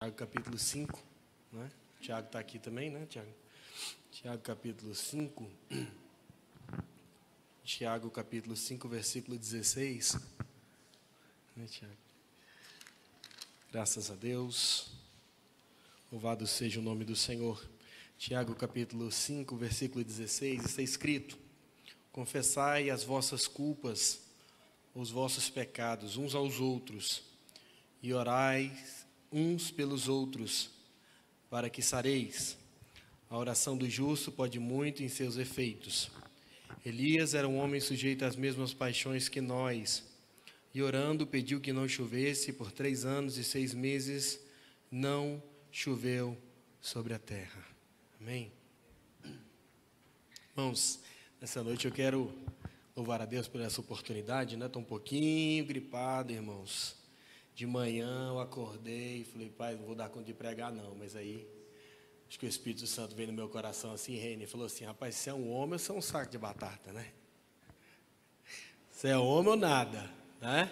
Tiago capítulo 5, né? Tiago está aqui também, né, Tiago? Tiago capítulo 5. Tiago capítulo 5, versículo 16. Né, Tiago? Graças a Deus. Louvado seja o nome do Senhor. Tiago capítulo 5, versículo 16, está escrito: confessai as vossas culpas, os vossos pecados, uns aos outros, e orai uns pelos outros, para que sareis. A oração do justo pode muito em seus efeitos. Elias era um homem sujeito às mesmas paixões que nós, e orando pediu que não chovesse, por 3 anos e 6 meses não choveu sobre a terra. Amém? Irmãos, nessa noite eu quero louvar a Deus por essa oportunidade, né? Estou um pouquinho gripado, irmãos. De manhã eu acordei e falei, pai, não vou dar conta de pregar não, mas aí acho que o Espírito Santo veio no meu coração assim, Reine, e falou assim, rapaz, você é um homem ou você é um saco de batata, né? Você é homem ou nada, né?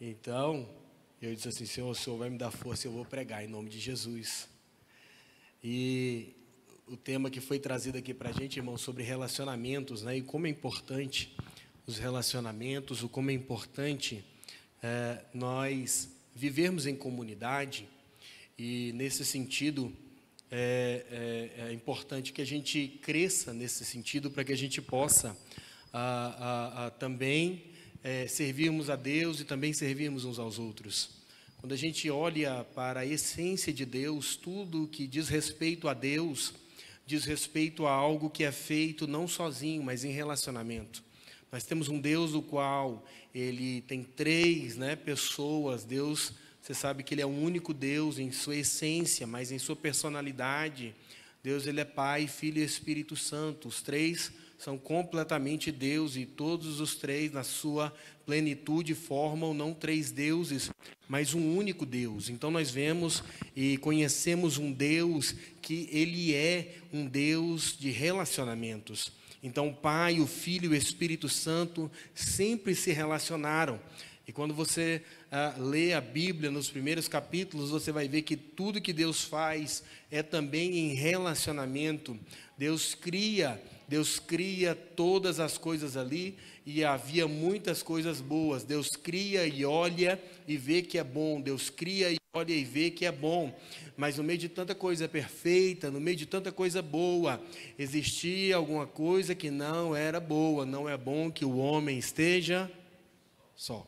Então, eu disse assim, Senhor, o Senhor vai me dar força e eu vou pregar em nome de Jesus. E o tema que foi trazido aqui para a gente, irmão, sobre relacionamentos, né? E como é importante os relacionamentos, o como é importante nós vivermos em comunidade. E nesse sentido, é importante que a gente cresça nesse sentido, para que a gente possa também servirmos a Deus e também servirmos uns aos outros. Quando a gente olha para a essência de Deus, tudo que diz respeito a Deus, diz respeito a algo que é feito não sozinho, mas em relacionamento. Nós temos um Deus do qual Ele tem 3 pessoas. Deus, você sabe que Ele é o único Deus em sua essência, mas em sua personalidade. Deus, Ele é Pai, Filho e Espírito Santo. Os 3 são completamente Deus, e todos os 3 na sua plenitude formam não 3 deuses, mas um único Deus. Então nós vemos e conhecemos um Deus que Ele é um Deus de relacionamentos. Então o Pai, o Filho e o Espírito Santo sempre se relacionaram. E quando você lê a Bíblia nos primeiros capítulos, você vai ver que tudo que Deus faz é também em relacionamento. Deus cria todas as coisas ali, e havia muitas coisas boas. Deus cria e olha e vê que é bom. Deus cria e olha e vê que é bom. Mas no meio de tanta coisa perfeita, no meio de tanta coisa boa, existia alguma coisa que não era boa. Não é bom que o homem esteja só.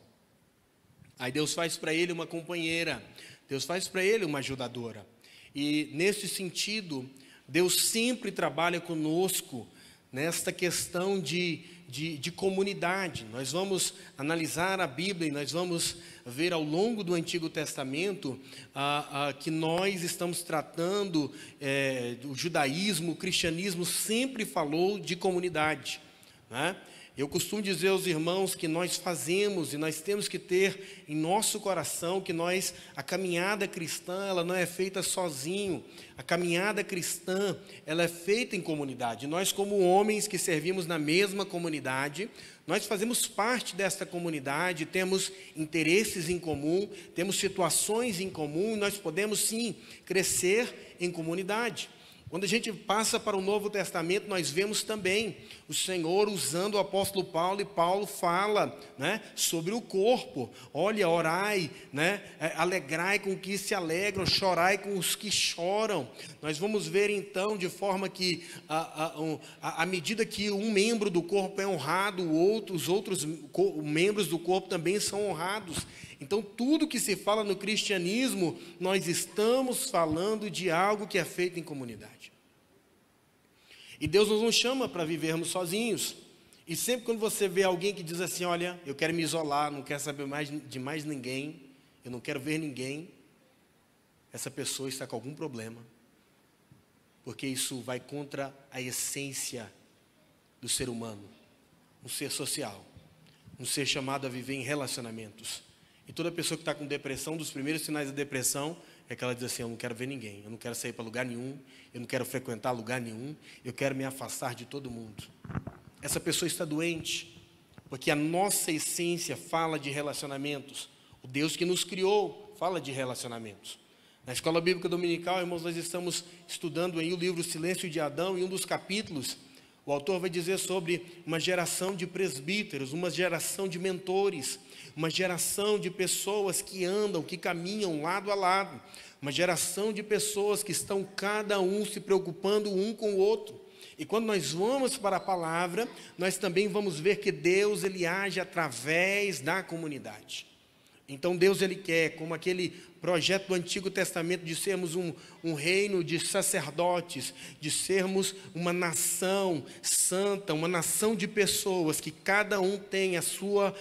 Aí Deus faz para ele uma companheira, Deus faz para ele uma ajudadora. E nesse sentido, Deus sempre trabalha conosco nesta questão de comunidade. Nós vamos analisar a Bíblia e nós vamos ver ao longo do Antigo Testamento que nós estamos tratando, o judaísmo, o cristianismo sempre falou de comunidade, né? Eu costumo dizer aos irmãos que nós fazemos e nós temos que ter em nosso coração que a caminhada cristã, ela não é feita sozinho. A caminhada cristã, ela é feita em comunidade. Nós, como homens que servimos na mesma comunidade, nós fazemos parte desta comunidade, temos interesses em comum, temos situações em comum, e nós podemos sim crescer em comunidade. Quando a gente passa para o Novo Testamento, nós vemos também o Senhor usando o apóstolo Paulo, e Paulo fala, sobre o corpo. Olha, orai, alegrai com os que se alegram, chorai com os que choram. Nós vamos ver então, de forma que à medida que um membro do corpo é honrado, os outros membros do corpo também são honrados. Então, tudo que se fala no cristianismo, nós estamos falando de algo que é feito em comunidade. E Deus nos chama para vivermos sozinhos. E sempre quando você vê alguém que diz assim, olha, eu quero me isolar, não quero saber de mais ninguém, eu não quero ver ninguém, essa pessoa está com algum problema. Porque isso vai contra a essência do ser humano, um ser social, um ser chamado a viver em relacionamentos. E toda pessoa que está com depressão, um dos primeiros sinais da depressão é que ela diz assim, eu não quero ver ninguém, eu não quero sair para lugar nenhum, eu não quero frequentar lugar nenhum, eu quero me afastar de todo mundo. Essa pessoa está doente, porque a nossa essência fala de relacionamentos. O Deus que nos criou fala de relacionamentos. Na Escola Bíblica Dominical, irmãos, nós estamos estudando aí o livro Silêncio de Adão, e um dos capítulos, o autor vai dizer sobre uma geração de presbíteros, uma geração de mentores, uma geração de pessoas que andam, que caminham lado a lado, uma geração de pessoas que estão cada um se preocupando um com o outro. E quando nós vamos para a palavra, nós também vamos ver que Deus, ele age através da comunidade. Então Deus, ele quer, como aquele projeto do Antigo Testamento, de sermos um reino de sacerdotes, de sermos uma nação santa, uma nação de pessoas, que cada um tem a sua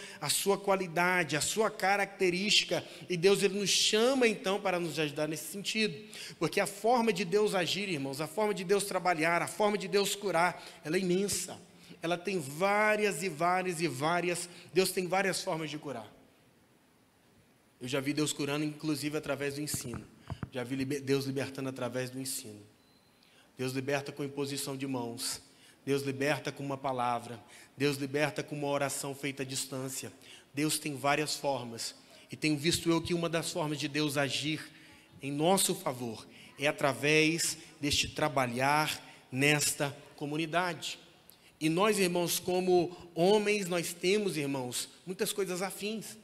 qualidade, a sua característica, e Deus, ele nos chama então para nos ajudar nesse sentido, porque a forma de Deus agir, irmãos, a forma de Deus trabalhar, a forma de Deus curar, ela é imensa, ela tem várias, Deus tem várias formas de curar. Eu já vi Deus curando, inclusive, através do ensino. Já vi Deus libertando através do ensino. Deus liberta com imposição de mãos. Deus liberta com uma palavra. Deus liberta com uma oração feita à distância. Deus tem várias formas. E tenho visto eu que uma das formas de Deus agir em nosso favor é através deste trabalhar nesta comunidade. E nós, irmãos, como homens, nós temos, irmãos, muitas coisas afins.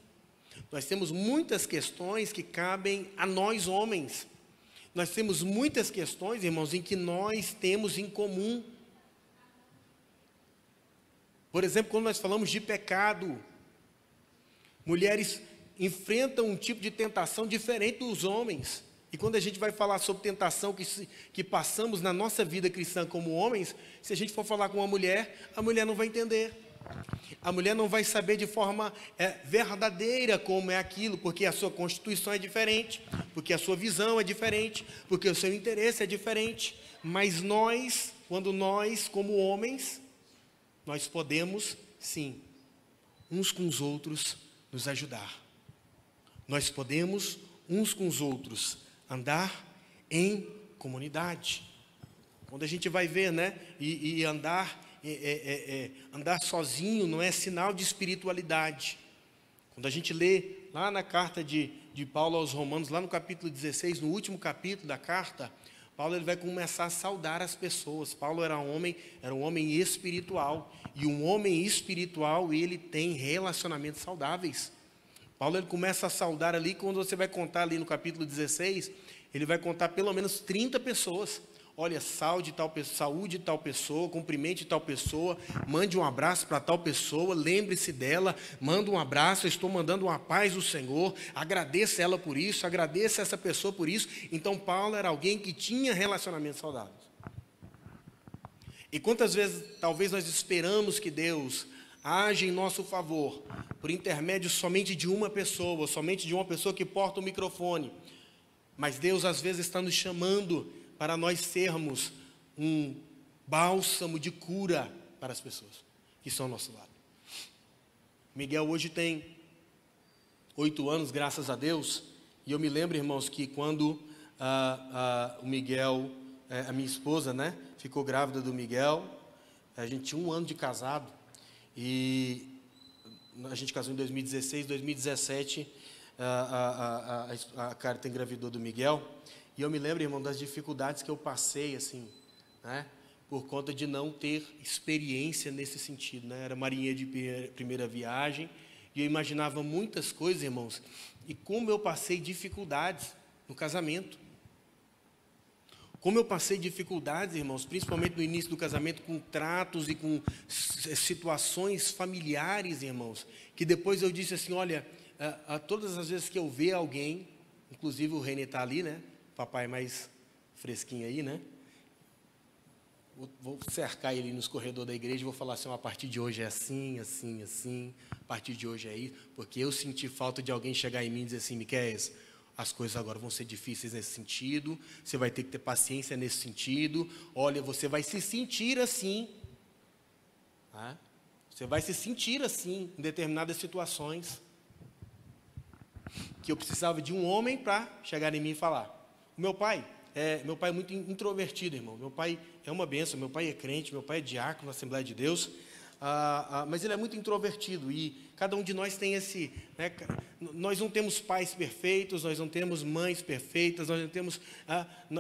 Nós temos muitas questões que cabem a nós homens. Nós temos muitas questões, irmãos, em que nós temos em comum. Por exemplo, quando nós falamos de pecado, mulheres enfrentam um tipo de tentação diferente dos homens. E quando a gente vai falar sobre tentação que passamos na nossa vida cristã como homens, se a gente for falar com uma mulher, a mulher não vai entender. A mulher não vai saber de forma verdadeira como é aquilo, porque a sua constituição é diferente, porque a sua visão é diferente, porque o seu interesse é diferente. Mas nós, quando nós, como homens, nós podemos, sim, uns com os outros nos ajudar. Nós podemos, uns com os outros, andar em comunidade. Quando a gente vai ver, né, e andar sozinho não é sinal de espiritualidade. Quando a gente lê lá na carta de Paulo aos Romanos, lá no capítulo 16, no último capítulo da carta, Paulo, ele vai começar a saudar as pessoas. Paulo era um homem espiritual, e um homem espiritual, ele tem relacionamentos saudáveis. Paulo, ele começa a saudar ali, quando você vai contar ali no capítulo 16, ele vai contar pelo menos 30 pessoas. Olha, saúde tal pessoa, cumprimente tal pessoa, mande um abraço para tal pessoa, lembre-se dela, manda um abraço, eu estou mandando uma paz do Senhor, agradeça ela por isso, agradeça essa pessoa por isso. Então Paulo era alguém que tinha relacionamentos saudáveis. E quantas vezes talvez nós esperamos que Deus age em nosso favor, por intermédio somente de uma pessoa que porta o microfone, mas Deus às vezes está nos chamando para nós sermos um bálsamo de cura para as pessoas que estão ao nosso lado. Miguel hoje tem 8 anos, graças a Deus, e eu me lembro, irmãos, que quando o Miguel, a minha esposa, né, ficou grávida do Miguel, a gente tinha 1 ano de casado, e a gente casou em 2016, 2017, a Carita engravidou do Miguel. E eu me lembro, irmão, das dificuldades que eu passei, assim, né, por conta de não ter experiência nesse sentido, né? Era marinheiro de primeira viagem, e eu imaginava muitas coisas, irmãos, e como eu passei dificuldades no casamento. Como eu passei dificuldades, irmãos, principalmente no início do casamento, com tratos e com situações familiares, irmãos, que depois eu disse assim, olha, todas as vezes que eu ver alguém, inclusive o René está ali, né? Papai mais fresquinho aí, né? Vou cercar ele nos corredores da igreja e vou falar assim, a partir de hoje é assim, assim, assim, a partir de hoje é isso, porque eu senti falta de alguém chegar em mim e dizer assim, Miquéias, as coisas agora vão ser difíceis nesse sentido, você vai ter que ter paciência nesse sentido, olha, você vai se sentir assim, tá? Você vai se sentir assim em determinadas situações, que eu precisava de um homem para chegar em mim e falar. Meu pai é muito introvertido, irmão. Meu pai é uma bênção, meu pai é crente, meu pai é diácono na Assembleia de Deus, mas ele é muito introvertido, e cada um de nós tem esse, né, nós não temos pais perfeitos, nós não temos mães perfeitas, nós não temos,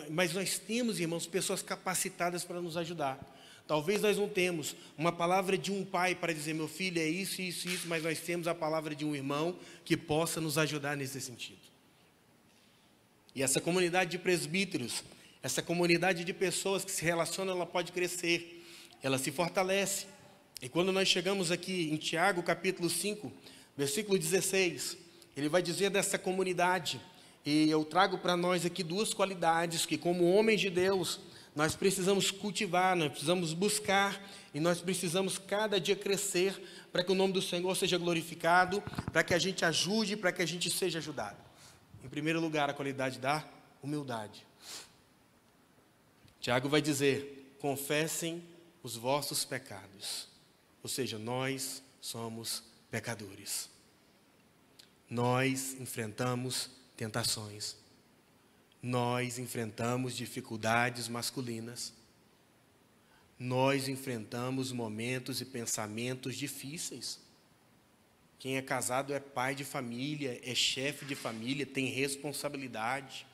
mas nós temos, irmãos, pessoas capacitadas para nos ajudar. Talvez nós não temos uma palavra de um pai para dizer, meu filho, é isso, isso, isso, mas nós temos a palavra de um irmão que possa nos ajudar nesse sentido. E essa comunidade de presbíteros, essa comunidade de pessoas que se relacionam, ela pode crescer, ela se fortalece. E quando nós chegamos aqui em Tiago, capítulo 5, versículo 16, ele vai dizer dessa comunidade, e eu trago para nós aqui duas qualidades que, como homens de Deus, nós precisamos cultivar, nós precisamos buscar, e nós precisamos cada dia crescer, para que o nome do Senhor seja glorificado, para que a gente ajude, para que a gente seja ajudado. Em primeiro lugar, a qualidade da humildade. Tiago vai dizer, confessem os vossos pecados. Ou seja, nós somos pecadores. Nós enfrentamos tentações. Nós enfrentamos dificuldades masculinas. Nós enfrentamos momentos e pensamentos difíceis. Quem é casado é pai de família, é chefe de família, tem responsabilidade.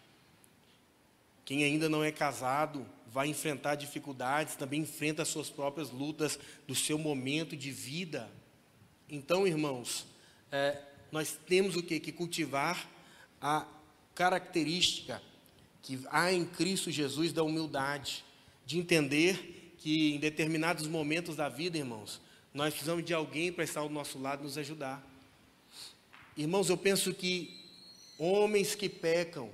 Quem ainda não é casado vai enfrentar dificuldades, também enfrenta as suas próprias lutas do seu momento de vida. Então, irmãos, nós temos o quê? Que cultivar a característica que há em Cristo Jesus da humildade, de entender que em determinados momentos da vida, irmãos, nós precisamos de alguém para estar ao nosso lado e nos ajudar. Irmãos, eu penso que homens que pecam,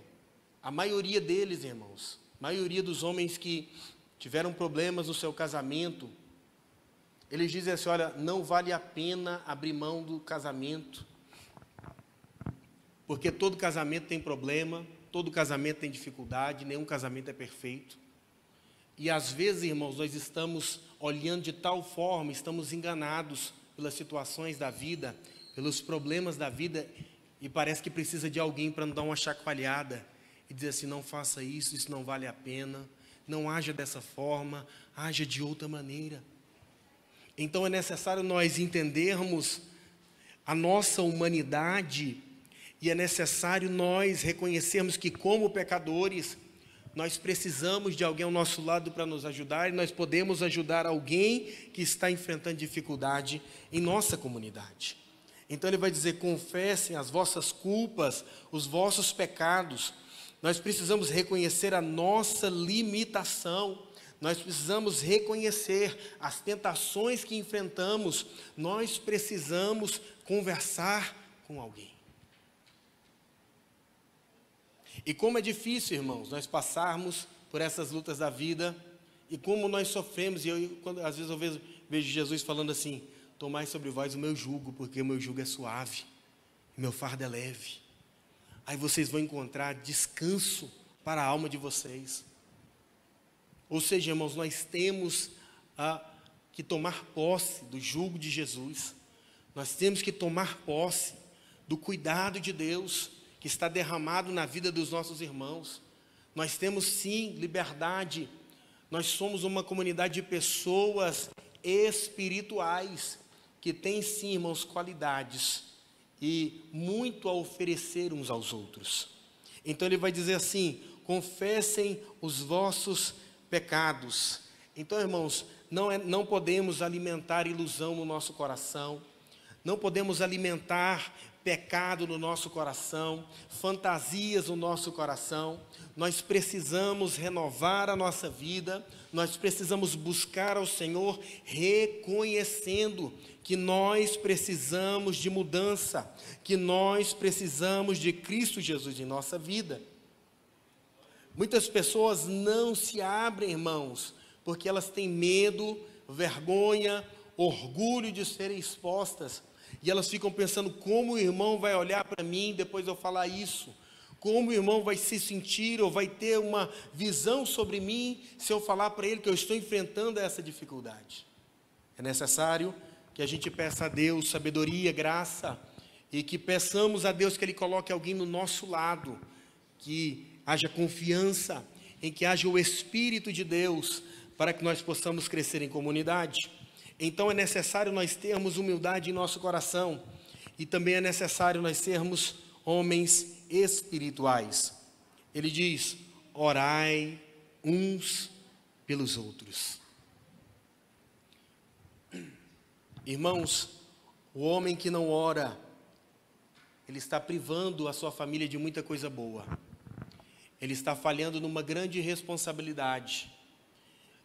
a maioria deles, irmãos, a maioria dos homens que tiveram problemas no seu casamento, eles dizem assim, olha, não vale a pena abrir mão do casamento, porque todo casamento tem problema, todo casamento tem dificuldade, nenhum casamento é perfeito. E às vezes, irmãos, nós estamos olhando de tal forma, estamos enganados pelas situações da vida, pelos problemas da vida, e parece que precisa de alguém para nos dar uma chacoalhada e dizer assim, não faça isso, isso não vale a pena, não haja dessa forma, haja de outra maneira. Então é necessário nós entendermos a nossa humanidade, e é necessário nós reconhecermos que, como pecadores, nós precisamos de alguém ao nosso lado para nos ajudar, e nós podemos ajudar alguém que está enfrentando dificuldade em nossa comunidade. Então ele vai dizer, confessem as vossas culpas, os vossos pecados. Nós precisamos reconhecer a nossa limitação, nós precisamos reconhecer as tentações que enfrentamos, nós precisamos conversar com alguém. E como é difícil, irmãos, nós passarmos por essas lutas da vida, e como nós sofremos, e às vezes eu vejo Jesus falando assim, tomai sobre vós o meu jugo, porque o meu jugo é suave, e meu fardo é leve. Aí vocês vão encontrar descanso para a alma de vocês. Ou seja, irmãos, nós temos que tomar posse do jugo de Jesus, nós temos que tomar posse do cuidado de Deus, que está derramado na vida dos nossos irmãos. Nós temos sim liberdade, nós somos uma comunidade de pessoas espirituais, que têm sim, irmãos, qualidades e muito a oferecer uns aos outros. Então ele vai dizer assim, confessem os vossos pecados. Então, irmãos, não podemos alimentar ilusão no nosso coração, não podemos alimentar pecado no nosso coração, fantasias no nosso coração. Nós precisamos renovar a nossa vida, nós precisamos buscar ao Senhor, reconhecendo que nós precisamos de mudança, que nós precisamos de Cristo Jesus em nossa vida. Muitas pessoas não se abrem, irmãos, porque elas têm medo, vergonha, orgulho de serem expostas. E elas ficam pensando, como o irmão vai olhar para mim depois de eu falar isso? Como o irmão vai se sentir ou vai ter uma visão sobre mim se eu falar para ele que eu estou enfrentando essa dificuldade? É necessário que a gente peça a Deus sabedoria, graça, e que peçamos a Deus que Ele coloque alguém no nosso lado, que haja confiança, em que haja o Espírito de Deus, para que nós possamos crescer em comunidade. Então é necessário nós termos humildade em nosso coração, E também é necessário nós sermos homens espirituais. Ele diz: orai uns pelos outros. Irmãos, o homem que não ora, ele está privando a sua família de muita coisa boa. Ele está falhando numa grande responsabilidade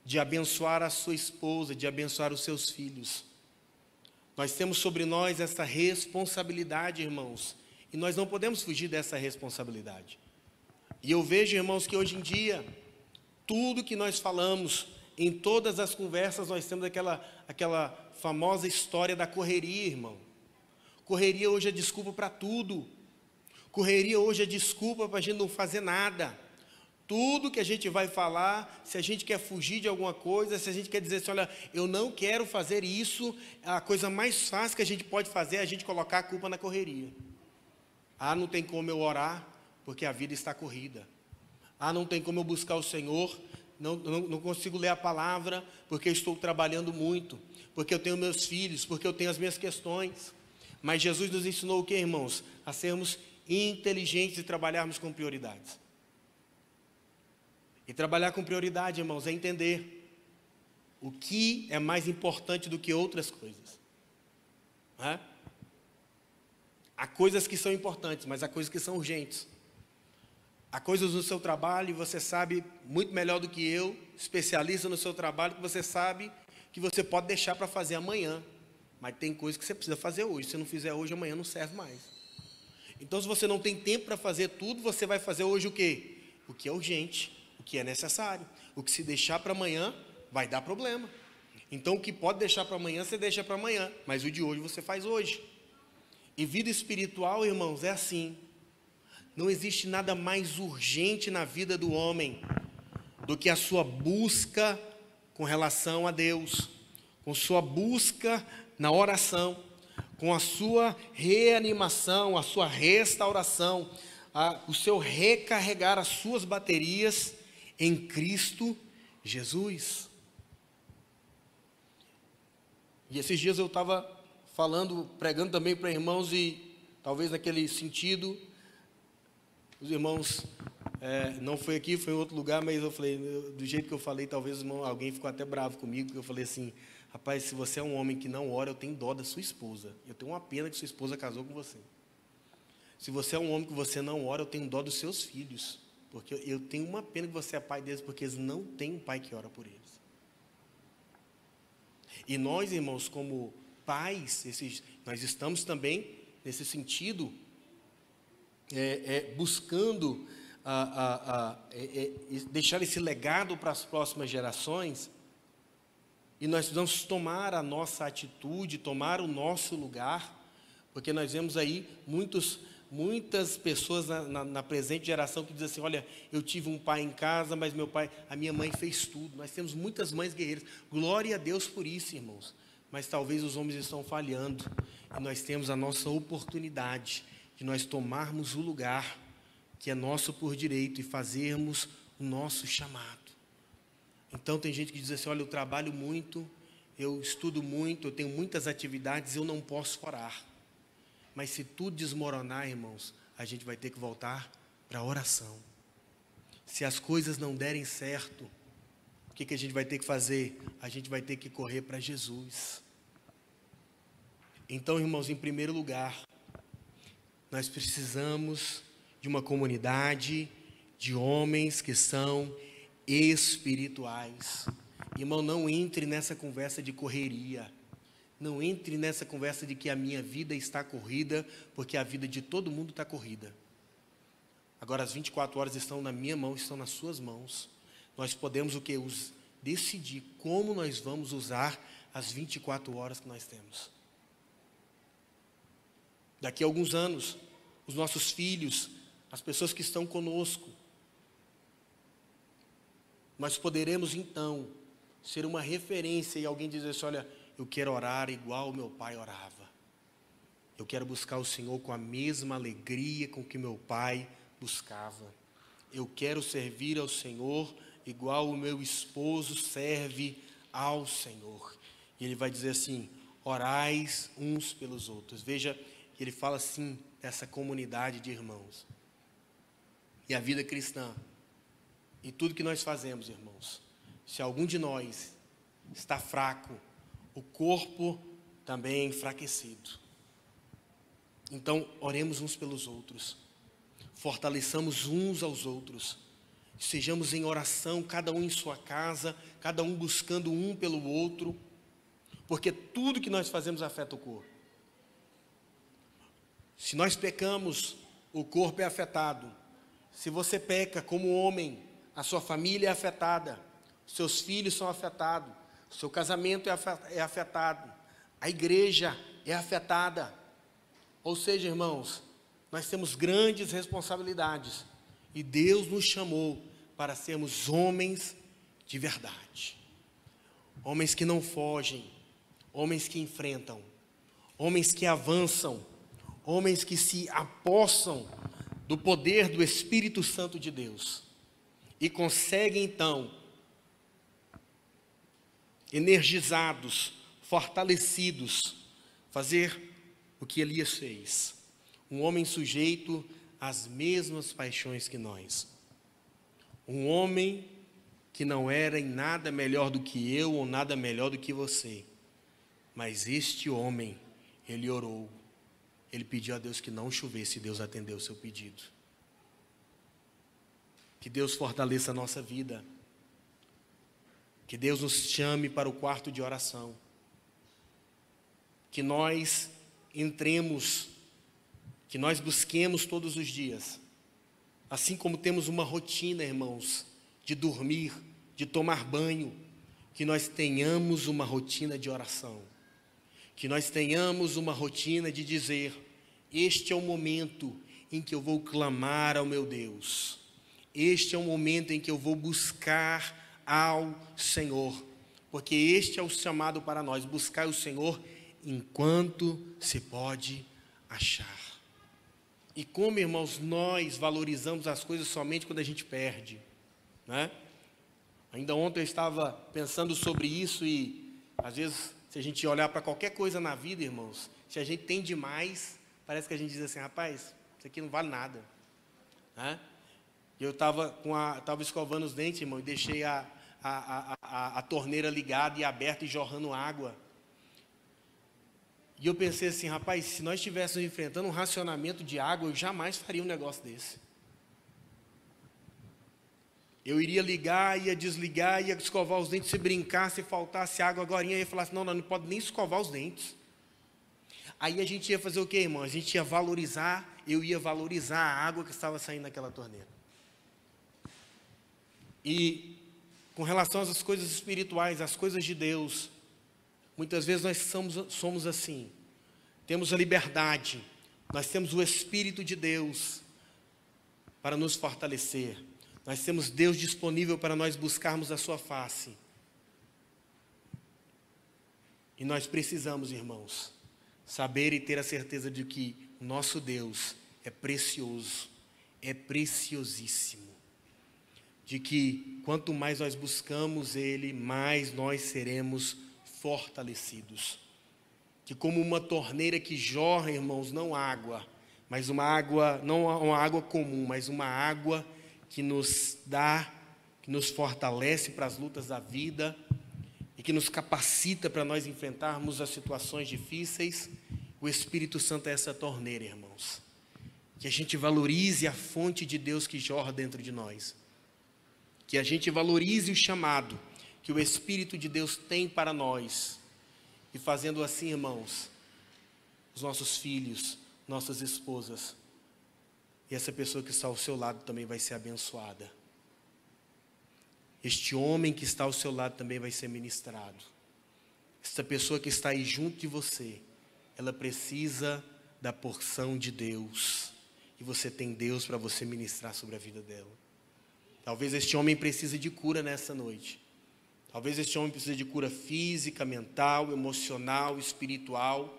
de abençoar a sua esposa, de abençoar os seus filhos. Nós temos sobre nós essa responsabilidade, irmãos, e nós não podemos fugir dessa responsabilidade. E eu vejo, irmãos, que hoje em dia, tudo que nós falamos, em todas as conversas, nós temos aquela famosa história da correria, irmão. Correria hoje é desculpa para tudo. Correria hoje é desculpa para a gente não fazer nada. Tudo que a gente vai falar, se a gente quer fugir de alguma coisa, se a gente quer dizer assim, olha, eu não quero fazer isso, a coisa mais fácil que a gente pode fazer é a gente colocar a culpa na correria. Ah, não tem como eu orar, porque a vida está corrida. Ah, não tem como eu buscar o Senhor, não consigo ler a palavra, porque eu estou trabalhando muito, porque eu tenho meus filhos, porque eu tenho as minhas questões. Mas Jesus nos ensinou o que, irmãos? A sermos inteligentes e trabalharmos com prioridades. E trabalhar com prioridade, irmãos, é entender o que é mais importante do que outras coisas. Há coisas que são importantes, mas há coisas que são urgentes. Há coisas no seu trabalho, e você sabe muito melhor do que eu, especialista no seu trabalho, que você sabe que você pode deixar para fazer amanhã. Mas tem coisas que você precisa fazer hoje. Se não fizer hoje, amanhã não serve mais. Então, se você não tem tempo para fazer tudo, você vai fazer hoje o quê? O que é urgente, o que é necessário. O que se deixar para amanhã, vai dar problema. Então, o que pode deixar para amanhã, você deixa para amanhã. Mas o de hoje, você faz hoje. E vida espiritual, irmãos, é assim. Não existe nada mais urgente na vida do homem do que a sua busca com relação a Deus, com sua busca na oração, com a sua reanimação, a sua restauração, o seu recarregar as suas baterias em Cristo Jesus. E esses dias eu estava pregando também para irmãos, e talvez naquele sentido, os irmãos, não foi aqui, foi em outro lugar, mas eu falei, do jeito que eu falei, talvez alguém ficou até bravo comigo, porque eu falei assim, rapaz, se você é um homem que não ora, eu tenho dó da sua esposa, eu tenho uma pena que sua esposa casou com você. Se você é um homem que você não ora, eu tenho dó dos seus filhos, porque eu tenho uma pena que você é pai deles, porque eles não têm um pai que ora por eles. E nós, irmãos, como pais, nós estamos também, nesse sentido, buscando deixar esse legado para as próximas gerações, e nós precisamos tomar a nossa atitude, tomar o nosso lugar, porque nós vemos aí muitas pessoas na presente geração que dizem assim, olha, eu tive um pai em casa, mas a minha mãe fez tudo. Nós temos muitas mães guerreiras, glória a Deus por isso, irmãos, mas talvez os homens estão falhando, e nós temos a nossa oportunidade de nós tomarmos o lugar que é nosso por direito e fazermos o nosso chamado. Então tem gente que diz assim, olha, eu trabalho muito, eu estudo muito, eu tenho muitas atividades, eu não posso orar. Mas se tudo desmoronar, irmãos, a gente vai ter que voltar para a oração. Se as coisas não derem certo, o que a gente vai ter que fazer? A gente vai ter que correr para Jesus. Então, irmãos, em primeiro lugar, nós precisamos de uma comunidade de homens que são espirituais. Irmão, não entre nessa conversa de correria. Não entre nessa conversa de que a minha vida está corrida, porque a vida de todo mundo está corrida. Agora as 24 horas estão na minha mão, estão nas suas mãos. Nós podemos o quê? Decidir como nós vamos usar as 24 horas que nós temos. Daqui a alguns anos, os nossos filhos, as pessoas que estão conosco, nós poderemos então ser uma referência e alguém dizer assim, olha, eu quero orar igual meu pai orava. Eu quero buscar o Senhor com a mesma alegria com que meu pai buscava. Eu quero servir ao Senhor igual o meu esposo serve ao Senhor. E ele vai dizer assim, orais uns pelos outros. Veja E ele fala assim, dessa comunidade de irmãos. E a vida cristã, e tudo que nós fazemos, irmãos, se algum de nós está fraco, o corpo também é enfraquecido. Então, oremos uns pelos outros, fortaleçamos uns aos outros, sejamos em oração, cada um em sua casa, cada um buscando um pelo outro, porque tudo que nós fazemos afeta o corpo. Se nós pecamos, o corpo é afetado. Se você peca como homem, a sua família é afetada, seus filhos são afetados, seu casamento é afetado, a igreja é afetada. Ou seja, irmãos, nós temos grandes responsabilidades e Deus nos chamou para sermos homens de verdade, homens que não fogem, homens que enfrentam, homens que avançam, homens que se apossam do poder do Espírito Santo de Deus e conseguem então, energizados, fortalecidos, fazer o que Elias fez, um homem sujeito às mesmas paixões que nós, um homem que não era em nada melhor do que eu ou nada melhor do que você, mas este homem, ele orou, ele pediu a Deus que não chovesse e Deus atendeu o seu pedido. Que Deus fortaleça a nossa vida, que Deus nos chame para o quarto de oração, que nós entremos, que nós busquemos todos os dias, assim como temos uma rotina, irmãos, de dormir, de tomar banho, que nós tenhamos uma rotina de oração, que nós tenhamos uma rotina de dizer, este é o momento em que eu vou clamar ao meu Deus, este é o momento em que eu vou buscar ao Senhor, porque este é o chamado para nós, buscar o Senhor enquanto se pode achar. E como, irmãos, nós valorizamos as coisas somente quando a gente perde, né? Ainda ontem eu estava pensando sobre isso e, às vezes, se a gente olhar para qualquer coisa na vida, irmãos, se a gente tem demais, parece que a gente diz assim, rapaz, isso aqui não vale nada, né? Eu estava escovando os dentes, irmão, e deixei a torneira ligada e aberta e jorrando água. E eu pensei assim, rapaz, se nós estivéssemos enfrentando um racionamento de água, eu jamais faria um negócio desse. Eu iria ligar, ia desligar, ia escovar os dentes, se brincar, se faltasse água agora, ia falar assim, não pode nem escovar os dentes. Aí a gente ia fazer o quê, irmão? A gente ia valorizar, eu ia valorizar a água que estava saindo daquela torneira. E com relação às coisas espirituais, às coisas de Deus, muitas vezes nós somos assim, temos a liberdade, nós temos o Espírito de Deus para nos fortalecer, nós temos Deus disponível para nós buscarmos a sua face. E nós precisamos, irmãos, saber e ter a certeza de que o nosso Deus é precioso, é preciosíssimo. De que quanto mais nós buscamos Ele, mais nós seremos fortalecidos. Que como uma torneira que jorra, irmãos, não água, mas uma água, não uma água comum, mas uma água que nos dá, que nos fortalece para as lutas da vida e que nos capacita para nós enfrentarmos as situações difíceis. O Espírito Santo é essa torneira, irmãos. Que a gente valorize a fonte de Deus que jorra dentro de nós. Que a gente valorize o chamado que o Espírito de Deus tem para nós. E fazendo assim, irmãos, os nossos filhos, nossas esposas, e essa pessoa que está ao seu lado também vai ser abençoada. Este homem que está ao seu lado também vai ser ministrado. Essa pessoa que está aí junto de você, ela precisa da porção de Deus. E você tem Deus para você ministrar sobre a vida dela. Talvez este homem precise de cura nessa noite. Talvez este homem precise de cura física, mental, emocional, espiritual.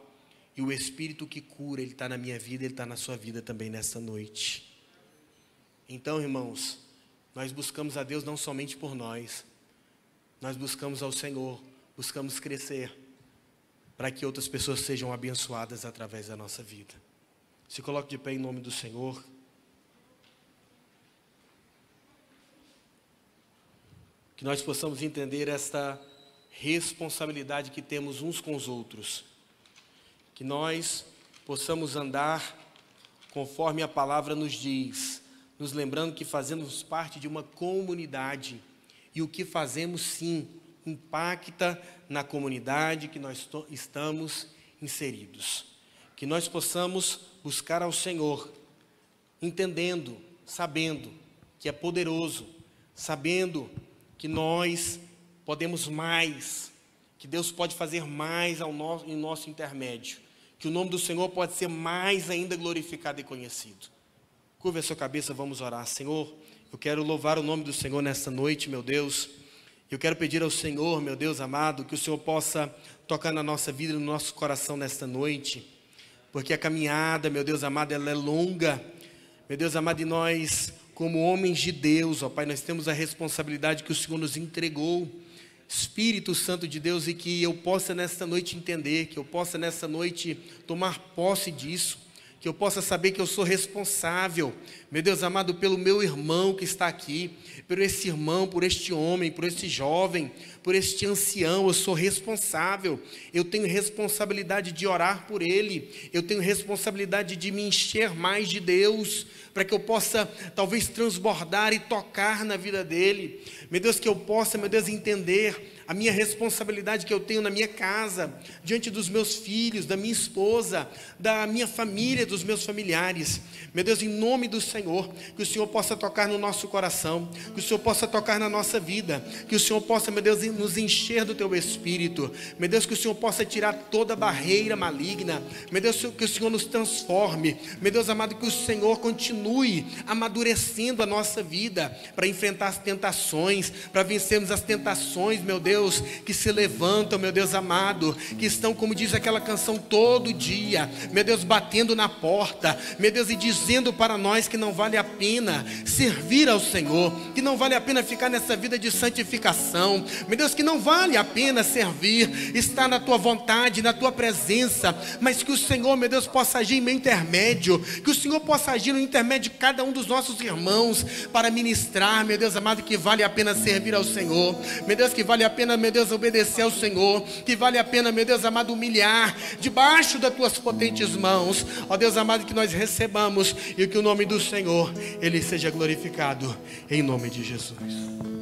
E o Espírito que cura, ele está na minha vida, ele está na sua vida também nessa noite. Então, irmãos, nós buscamos a Deus não somente por nós. Nós buscamos ao Senhor, buscamos crescer, para que outras pessoas sejam abençoadas através da nossa vida. Se coloque de pé em nome do Senhor. Que nós possamos entender esta responsabilidade que temos uns com os outros. Que nós possamos andar conforme a palavra nos diz, nos lembrando que fazemos parte de uma comunidade. E o que fazemos, sim, impacta na comunidade que nós estamos inseridos. Que nós possamos buscar ao Senhor, entendendo, sabendo que é poderoso, sabendo que nós podemos mais, que Deus pode fazer mais em nosso intermédio, que o nome do Senhor pode ser mais ainda glorificado e conhecido. Curva a sua cabeça, vamos orar. Senhor, eu quero louvar o nome do Senhor nesta noite, meu Deus. Eu quero pedir ao Senhor, meu Deus amado, que o Senhor possa tocar na nossa vida, no nosso coração nesta noite, porque a caminhada, meu Deus amado, ela é longa. Meu Deus amado, e nós, como homens de Deus, ó Pai, nós temos a responsabilidade que o Senhor nos entregou, Espírito Santo de Deus, e que eu possa nesta noite entender, que eu possa nesta noite tomar posse disso, que eu possa saber que eu sou responsável, meu Deus amado, pelo meu irmão que está aqui, por esse irmão, por este homem, por este jovem, por este ancião. Eu sou responsável, eu tenho responsabilidade de orar por ele, eu tenho responsabilidade de me encher mais de Deus, para que eu possa talvez transbordar e tocar na vida dele, meu Deus, que eu possa, meu Deus, entender a minha responsabilidade que eu tenho na minha casa, diante dos meus filhos, da minha esposa, da minha família, dos meus familiares. Meu Deus, em nome do Senhor, que o Senhor possa tocar no nosso coração, que o Senhor possa tocar na nossa vida, que o Senhor possa, meu Deus, nos encher do Teu Espírito. Meu Deus, que o Senhor possa tirar toda barreira maligna. Meu Deus, que o Senhor nos transforme. Meu Deus amado, que o Senhor continue amadurecendo a nossa vida, para enfrentar as tentações, para vencermos as tentações, meu Deus, que se levantam, meu Deus amado, que estão, como diz aquela canção, todo dia, meu Deus, batendo na porta, meu Deus, e dizendo para nós que não vale a pena servir ao Senhor, que não vale a pena ficar nessa vida de santificação, meu Deus, que não vale a pena servir, estar na Tua vontade, na Tua presença, mas que o Senhor, meu Deus, possa agir em meu intermédio, que o Senhor possa agir no intermédio de cada um dos nossos irmãos, para ministrar, meu Deus amado, que vale a pena servir ao Senhor, meu Deus, que vale a pena, meu Deus, obedecer ao Senhor, que vale a pena, meu Deus amado, humilhar debaixo das Tuas potentes mãos, ó Deus amado, que nós recebamos e que o nome do Senhor, Ele seja glorificado, em nome de Jesus.